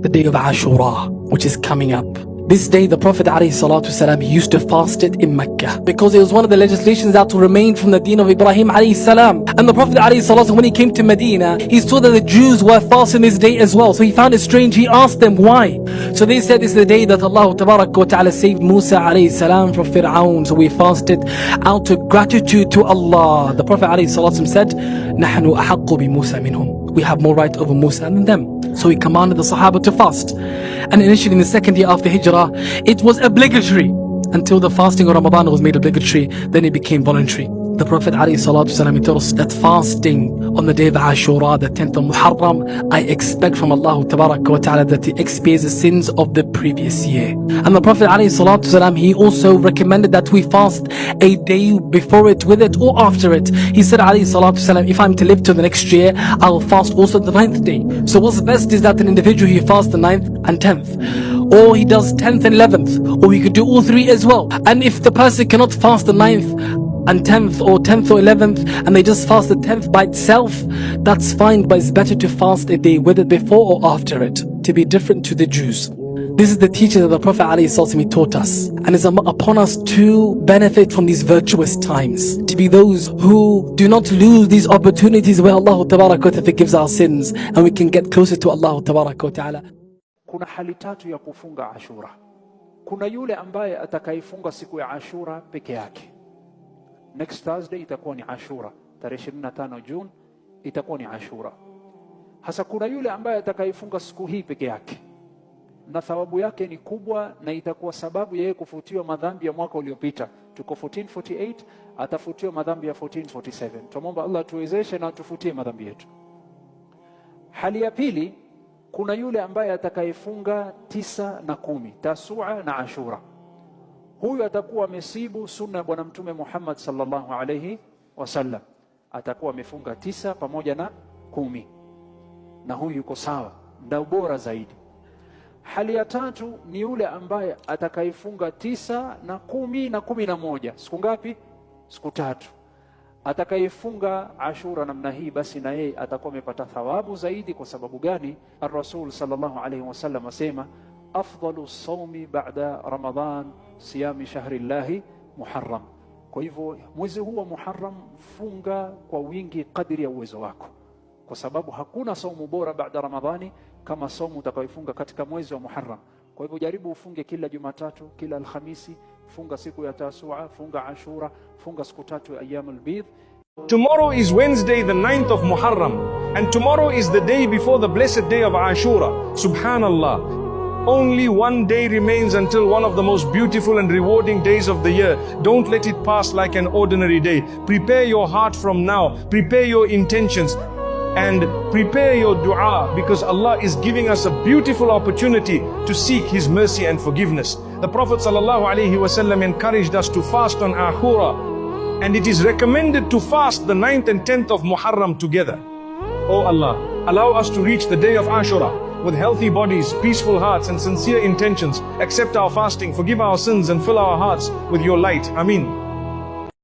the day of Ashura, which is coming up. This day, the Prophet ﷺ, he used to fast it in Mecca because it was one of the legislations that remained from the deen of Ibrahim ﷺ. And the Prophet ﷺ, when he came to Medina, he saw that the Jews were fasting this day as well. So he found it strange. He asked them why. So they said, it's the day that Allah Ta'ala saved Musa ﷺ from Fir'aun. So we fasted out of gratitude to Allah. The Prophet ﷺ said, نَحْنُ أَحَقُّ بِمُوسَى مِنْهُمْ. We have more right over Musa than them. So he commanded the Sahaba to fast. And initially in the second year after Hijrah, it was obligatory until the fasting of Ramadan was made obligatory. Then it became voluntary. The Prophet ﷺ told us that fasting on the day of Ashura, the 10th of Muharram, I expect from Allah Ta'ala that He expiates the sins of the previous year. And the Prophet ﷺ, he also recommended that we fast a day before it, with it, or after it. He said ﷺ, if I'm to live till the next year, I'll fast also the 9th day. So what's best is that an individual, he fasts the 9th and 10th, or he does 10th and 11th, or he could do all three as well. And if the person cannot fast the 9th and 10th or 11th, and they just fast the 10th by itself, that's fine, but it's better to fast a day with it before or after it, to be different to the Jews. This is the teaching that the Prophet ﷺ taught us, and it's upon us to benefit from these virtuous times, to be those who do not lose these opportunities where Allah Ta'ala forgives our sins and we can get closer to Allah Ta'ala. Kuna hali tatu ya kufunga Ashura. Kuna yule ambaye atakaifunga siku ya Ashura peke yake. Next Thursday itakuwa ni Ashura, tarehe 25 June itakuwa ni Ashura. Hasa kuna yule ambaye atakaifunga siku hii peke yake, na thawabu yake ni kubwa, na itakuwa sababu yeye kufutiwa madhambi ya mwaka uliopita. Tuko 1448, atafutiwa madhambi ya 1447. Tumomba Allah tuwezeshe na tufutie madhambi yetu. Hali ya pili, kuna yule ambaye atakaifunga 9 na 10, Tasua na Ashura. Huyu atakuwa amesibu sunna ya Bwana Mtume Muhammad sallallahu alayhi wasallam. Atakuwa amefunga 9 pamoja na 10, na huyu yuko sawa, ndio bora zaidi. Hali ya tatu ni yule ambaye atakaifunga 9 na 10 na 11. Siku ngapi? Siku 3. Atakaifunga Ashura namna hii, basi na yeye atakuwa amepata thawabu zaidi. Kwa sababu gani? Ar-Rasul sallallahu alayhi wasallam asema, afdalu sawmi ba'da Ramadan siyami shahri llahi Muharram. Kwa hivyo mwezi huu wa Muharram funga kwa wingi kadiri ya uwezo wako, kwa sababu hakuna saumu bora baada Ramadhani kama saumu utakayofunga katika mwezi wa Muharram. Kwa hivyo jaribu ufunge kila Jumatatu, kila Alhamisi, funga siku ya Tasua, funga Ashura, funga siku 3 ayyamul bidh. Tomorrow is Wednesday, the 9th of Muharram, and tomorrow is the day before the blessed day of Ashura. Subhanallah. Only one day remains until one of the most beautiful and rewarding days of the year. Don't let it pass like an ordinary day. Prepare your heart from now. Prepare your intentions and prepare your dua, because Allah is giving us a beautiful opportunity to seek His mercy and forgiveness. The Prophet ﷺ encouraged us to fast on Ashura, and it is recommended to fast the 9th and 10th of Muharram together. Oh Allah, allow us to reach the day of Ashura with healthy bodies, peaceful hearts and sincere intentions. Accept our fasting, forgive our sins and fill our hearts with your light. Ameen.